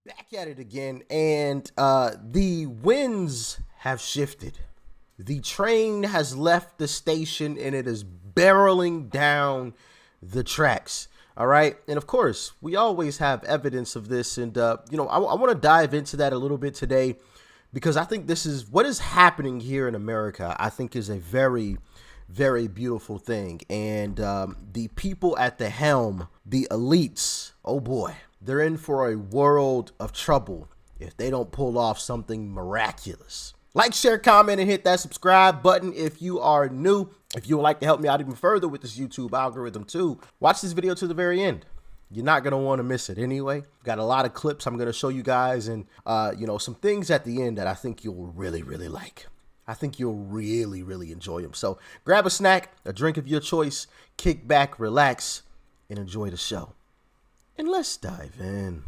Back at it again, and the winds have shifted. The train has left the station and it is barreling down the tracks. All right. And of course, we always have evidence of this. And, I want to dive into that a little bit today because I think this is what is happening here in America. I think is a very, very beautiful thing. And the people at the helm, the elites, oh boy, they're in for a world of trouble if they don't pull off something miraculous. Like, share, comment, and hit that subscribe button if you are new. If you would like to help me out even further with this YouTube algorithm too, watch this video to the very end. You're not going to want to miss it anyway. Got a lot of clips I'm going to show you guys and, some things at the end that I think you'll really, really like. I think you'll really, really enjoy them. So grab a snack, a drink of your choice, kick back, relax, and enjoy the show. And let's dive in.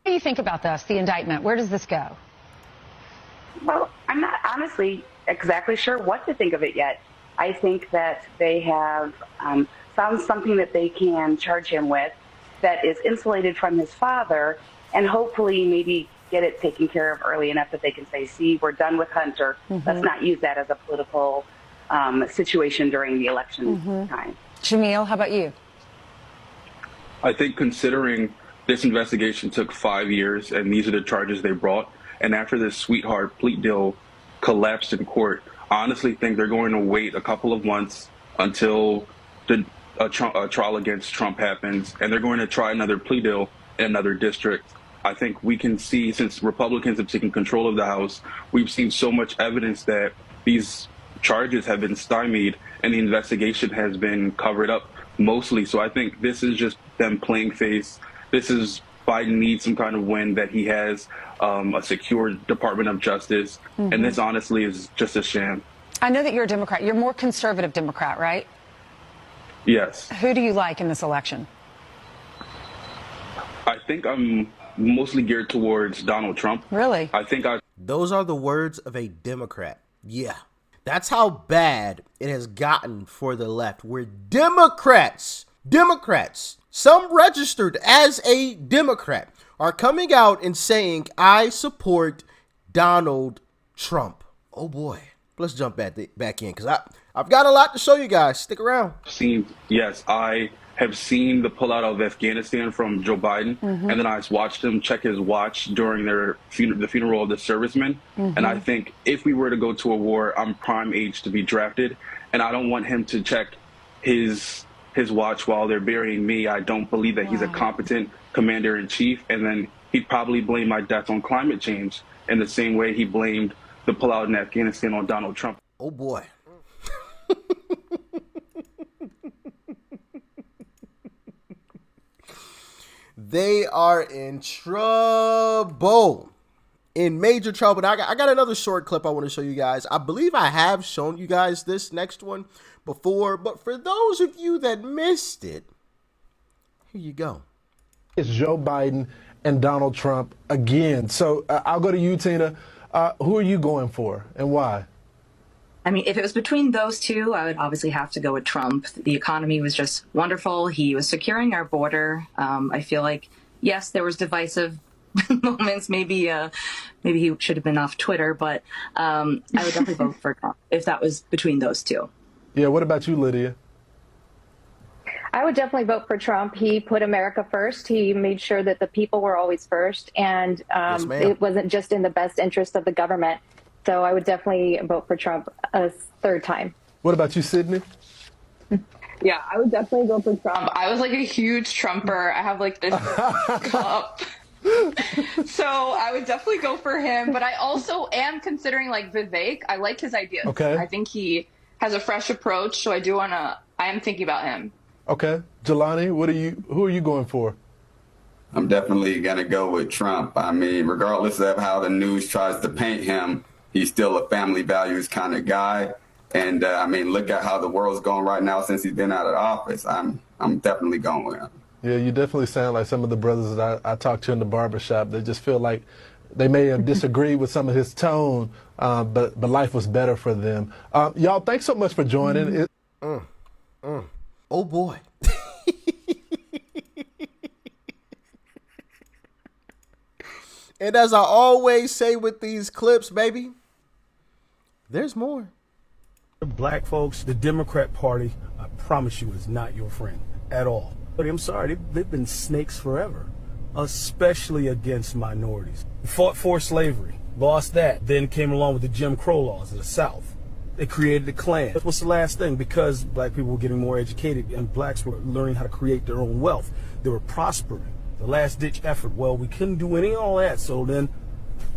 What do you think about this, the indictment? Where does this go? Well, I'm not honestly exactly sure what to think of it yet. I think that they have found something that they can charge him with that is insulated from his father and hopefully maybe get it taken care of early enough that they can say, see, we're done with Hunter. Let's not use that as a political situation during the election time. Jamil, how about you? I think considering this investigation took 5 years and these are the charges they brought, and after this sweetheart plea deal collapsed in court, I honestly think they're going to wait a couple of months until a trial against Trump happens, and they're going to try another plea deal in another district. I think we can see, since Republicans have taken control of the House, we've seen so much evidence that these charges have been stymied and the investigation has been covered up mostly. So I think this is just them playing face. This is Biden needs some kind of win that he has a secure Department of Justice. And this honestly is just a sham. I know that you're a Democrat. You're more conservative Democrat, right? Yes. Who do you like in this election? I think I'm mostly geared towards Donald Trump. Really? Those are the words of a Democrat. Yeah. That's how bad it has gotten for the left. Where Democrats, some registered as a Democrat, are coming out and saying, I support Donald Trump. Oh boy. Let's jump back in because I've got a lot to show you guys. Stick around. I have seen the pullout of Afghanistan from Joe Biden, and then I watched him check his watch during the funeral of the servicemen. And I think if we were to go to a war, I'm prime age to be drafted, and I don't want him to check his watch while they're burying me. I don't believe that he's a competent commander-in-chief, and then he'd probably blame my death on climate change in the same way he blamed the pullout in Afghanistan on Donald Trump. Oh boy. They are in trouble. In major trouble. Now, I got another short clip I want to show you guys. I believe I have shown you guys this next one before, but for those of you that missed it, here you go. It's Joe Biden and Donald Trump again. So I'll go to you, Tina. Who are you going for and why? I mean, if it was between those two, I would obviously have to go with Trump. The economy was just wonderful. He was securing our border. I feel like, yes, there was divisive moments. Maybe he should have been off Twitter, but I would definitely vote for Trump if that was between those two. Yeah. What about you, Lydia? I would definitely vote for Trump. He put America first. He made sure that the people were always first, and it wasn't just in the best interest of the government. So I would definitely vote for Trump a third time. What about you, Sydney? Yeah, I would definitely go for Trump. I was like a huge Trumper. I have like this cup. So I would definitely go for him. But I also am considering like Vivek. I like his ideas. Okay. I think he has a fresh approach. So I am thinking about him. Okay. Jelani, who are you going for? I'm definitely going to go with Trump. I mean, regardless of how the news tries to paint him, he's still a family values kind of guy. And I mean, look at how the world's going right now since he's been out of office. I'm definitely going with him. Yeah, you definitely sound like some of the brothers that I talked to in the barbershop. They just feel like they may have disagreed with some of his tone, but life was better for them. Y'all, thanks so much for joining. Oh boy. And as I always say with these clips, baby, there's more. Black folks, the Democrat Party, I promise you, is not your friend at all. But I'm sorry, they've been snakes forever, especially against minorities. They fought for slavery, lost that, then came along with the Jim Crow laws of the South. They created the Klan. What's the last thing? Because black people were getting more educated and blacks were learning how to create their own wealth. They were prospering. The last ditch effort. Well, we couldn't do any of all that, so then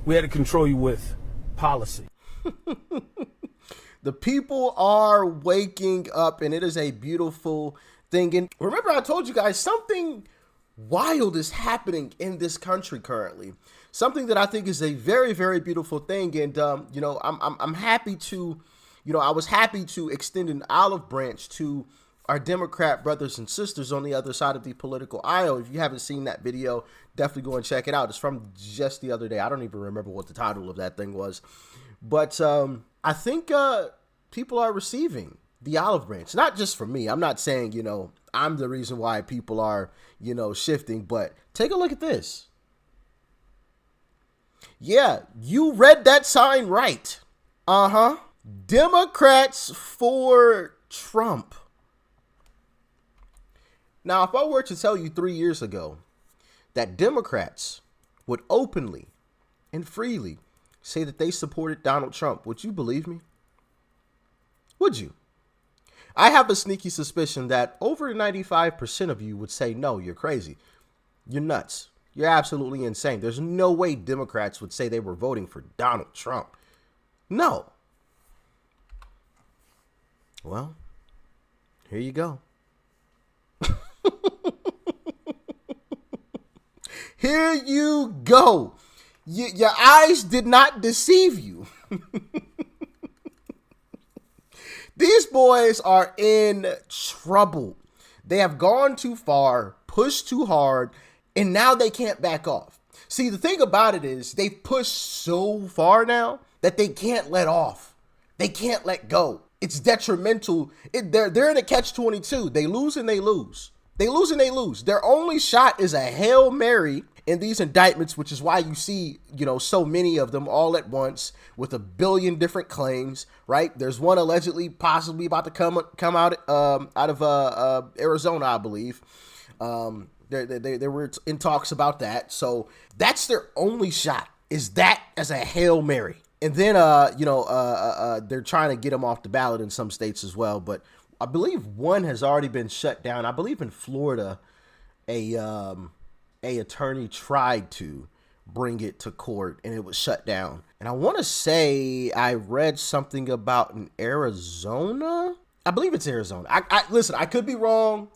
we had to control you with policy. The people are waking up, and it is a beautiful thing. And remember, I told you guys something wild is happening in this country currently. Something that I think is a very, very beautiful thing. And you know, I'm happy to, you know, I was happy to extend an olive branch to our Democrat brothers and sisters on the other side of the political aisle. If you haven't seen that video, definitely go and check it out. It's from just the other day. I don't even remember what the title of that thing was. But I think people are receiving the olive branch, not just from me. I'm not saying, you know, I'm the reason why people are, you know, shifting, but take a look at this. Yeah, you read that sign right. Democrats for Trump. Now, if I were to tell you 3 years ago that Democrats would openly and freely say that they supported Donald Trump, would you believe me? Would you? I have a sneaky suspicion that over 95% of you would say, no, you're crazy. You're nuts. You're absolutely insane. There's no way Democrats would say they were voting for Donald Trump. No. Well, here you go. Here you go. Your eyes did not deceive you. These boys are in trouble. They have gone too far, pushed too hard, and now they can't back off. See, the thing about it is they've pushed so far now that they can't let off. They can't let go. It's detrimental. They're in a catch-22. They lose and they lose. They lose and they lose. Their only shot is a Hail Mary in these indictments, which is why you see, you know, so many of them all at once with a billion different claims, right? There's one allegedly possibly about to come out of Arizona, I believe. They were in talks about that. So that's their only shot, is that as a Hail Mary. And then, they're trying to get him off the ballot in some states as well. But I believe one has already been shut down. I believe in Florida, a attorney tried to bring it to court and it was shut down. And I want to say I read something about in Arizona. I believe it's Arizona. Listen, I could be wrong.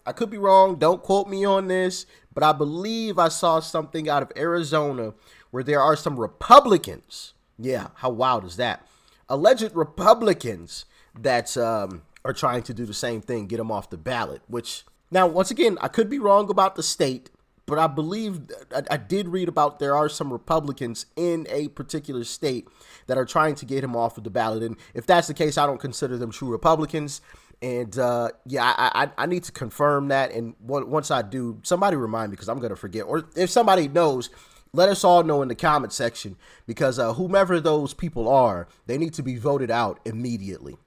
Don't quote me on this, but I believe I saw something out of Arizona where there are some Republicans. Yeah, how wild is that? Alleged Republicans that are trying to do the same thing, get them off the ballot, which now, once again, I could be wrong about the state, but I believe I did read about there are some Republicans in a particular state that are trying to get him off of the ballot. And if that's the case, I don't consider them true Republicans. And I need to confirm that. And once I do, somebody remind me because I'm going to forget. Or if somebody knows, let us all know in the comment section, because whomever those people are, they need to be voted out immediately.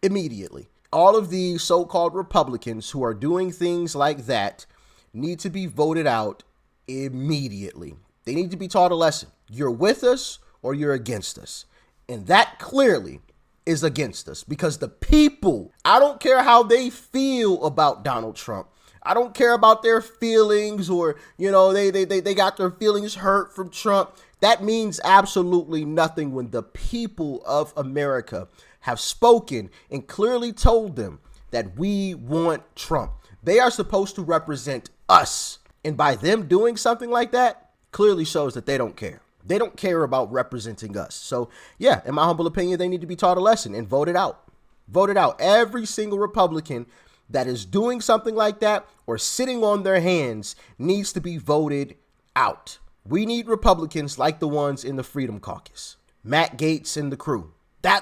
Immediately. All of these so-called Republicans who are doing things like that need to be voted out immediately. They need to be taught a lesson. You're with us or you're against us. And that clearly is against us, because the people, I don't care how they feel about Donald Trump. I don't care about their feelings, or, you know, they got their feelings hurt from Trump. That means absolutely nothing when the people of America have spoken and clearly told them that we want Trump. They are supposed to represent us. And by them doing something like that, clearly shows that they don't care. They don't care about representing us. So, yeah, in my humble opinion, they need to be taught a lesson and voted out. Voted out. Every single Republican that is doing something like that or sitting on their hands needs to be voted out. We need Republicans like the ones in the Freedom Caucus, Matt Gaetz and the crew.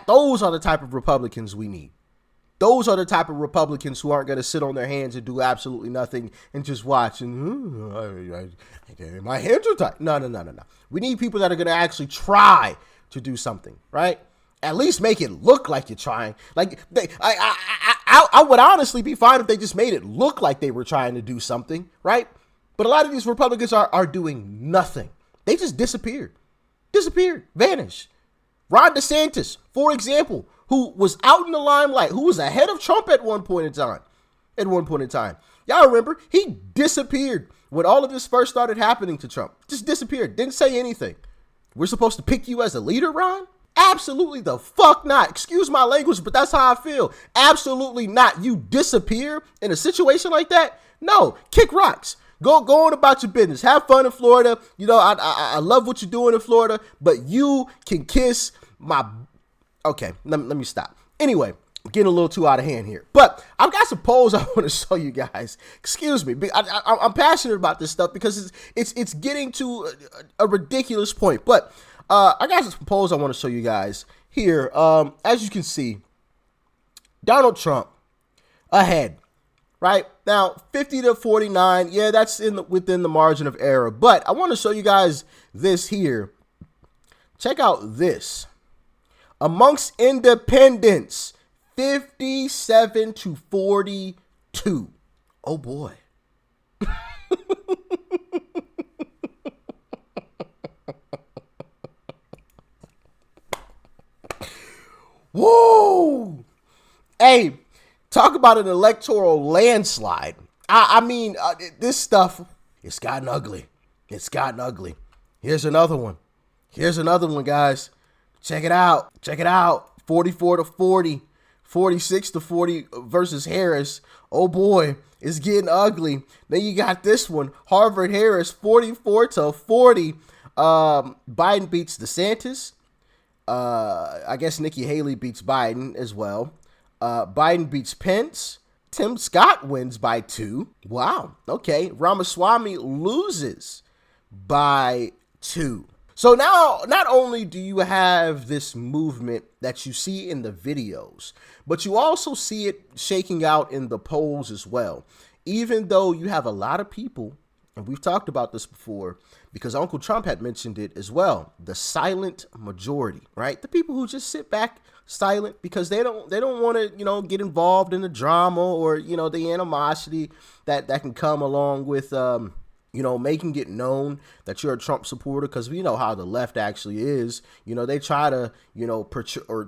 Those are the type of Republicans we need. Those are the type of Republicans who aren't going to sit on their hands and do absolutely nothing and just watch and my hands are tied. No. We need people that are going to actually try to do something, right? At least make it look like you're trying. Like I would honestly be fine if they just made it look like they were trying to do something, right? But a lot of these Republicans are doing nothing. They just disappeared, vanished. Ron DeSantis, for example, who was out in the limelight, who was ahead of Trump at one point in time. Y'all remember, he disappeared when all of this first started happening to Trump. Just disappeared, didn't say anything. We're supposed to pick you as a leader, Ron? Absolutely the fuck not. Excuse my language, but that's how I feel. Absolutely not. You disappear in a situation like that? No, kick rocks. Go on about your business. Have fun in Florida. You know, I love what you're doing in Florida, but you can kiss my... Okay, let me stop. Anyway, I'm getting a little too out of hand here. But I've got some polls I want to show you guys. Excuse me. I'm passionate about this stuff because it's getting to a ridiculous point. But I got some polls I want to show you guys here. As you can see, Donald Trump ahead. Right now, 50-49. Yeah, that's within the margin of error. But I want to show you guys this here. Check out this. Amongst independents, 57-42. Oh boy. Whoa. Hey, talk about an electoral landslide. I mean, this stuff, it's gotten ugly. Here's another one, guys. Check it out. 44-40, 46-40 versus Harris. Oh boy, it's getting ugly. Then you got this one, Harvard-Harris, 44-40. Biden beats DeSantis. I guess Nikki Haley beats Biden as well. Biden beats Pence. Tim Scott wins by 2. Wow. Okay. Ramaswamy loses by 2. So now, not only do you have this movement that you see in the videos, but you also see it shaking out in the polls as well. Even though you have a lot of people, and we've talked about this before, because Uncle Trump had mentioned it as well, the silent majority, right? The people who just sit back silent because they don't want to, get involved in the drama or, the animosity that can come along with, making it known that you're a Trump supporter, because we know how the left actually is. They try to,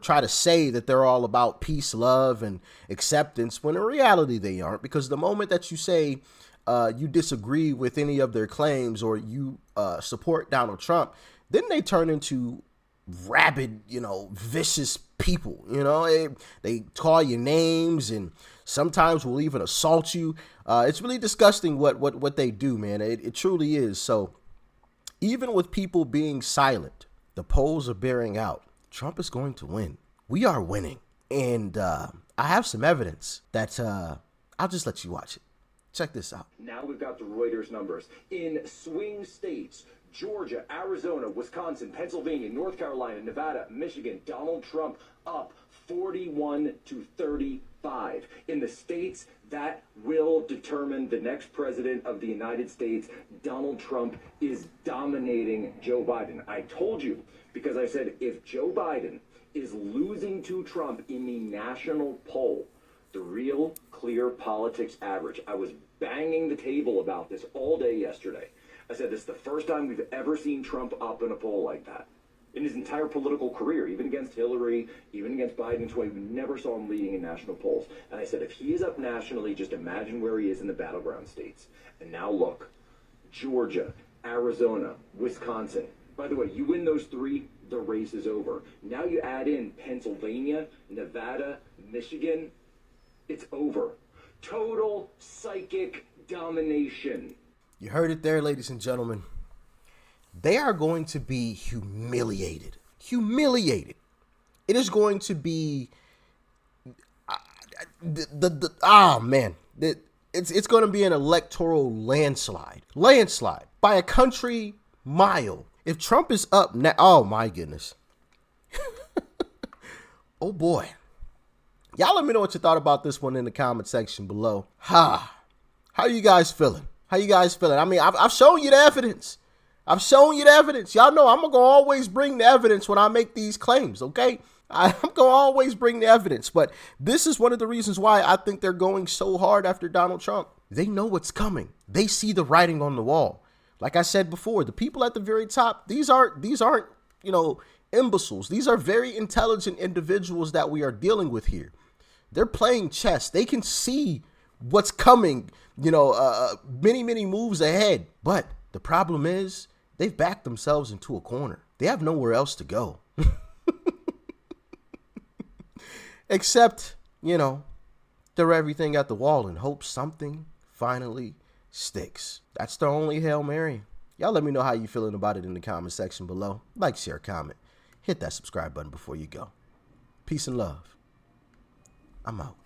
try to say that they're all about peace, love, and acceptance, when in reality they aren't, because the moment that you say you disagree with any of their claims or you support Donald Trump, then they turn into rabid, vicious people. They call you names and sometimes will even assault you. It's really disgusting what they do, man. It truly is. So even with people being silent, the polls are bearing out. Trump is going to win. We are winning. And I have some evidence that I'll just let you watch it. Check this out. Now we've got the Reuters numbers. In swing states, Georgia, Arizona, Wisconsin, Pennsylvania, North Carolina, Nevada, Michigan, Donald Trump up 41-35. In the states that will determine the next president of the United States, Donald Trump is dominating Joe Biden. I told you, because I said if Joe Biden is losing to Trump in the national poll, the Real Clear Politics average, I was banging the table about this all day yesterday. I said this is the first time we've ever seen Trump up in a poll like that. In his entire political career, even against Hillary, even against Biden in 2020, we never saw him leading in national polls. And I said, if he is up nationally, just imagine where he is in the battleground states. And now look, Georgia, Arizona, Wisconsin. By the way, you win those 3, the race is over. Now you add in Pennsylvania, Nevada, Michigan, it's over. Total psychic domination. You heard it there, ladies and gentlemen. They are going to be humiliated. Humiliated. It is going to be it's going to be an electoral landslide by a country mile. If Trump is up now, oh my goodness. Oh boy. Y'all let me know what you thought about this one in the comment section below. How you guys feeling? How you guys feeling? I mean, I've shown you the evidence. I've shown you the evidence. Y'all know I'm going to always bring the evidence when I make these claims, okay? I'm going to always bring the evidence. But this is one of the reasons why I think they're going so hard after Donald Trump. They know what's coming. They see the writing on the wall. Like I said before, the people at the very top, these aren't, you know, imbeciles. These are very intelligent individuals that we are dealing with here. They're playing chess. They can see what's coming, you know, many moves ahead. But the problem is they've backed themselves into a corner. They have nowhere else to go. Except, you know, throw everything at the wall and hope something finally sticks. That's the only Hail Mary. Y'all let me know how you feeling about it in the comment section below. Like, share, comment. Hit that subscribe button before you go. Peace and love. I'm out.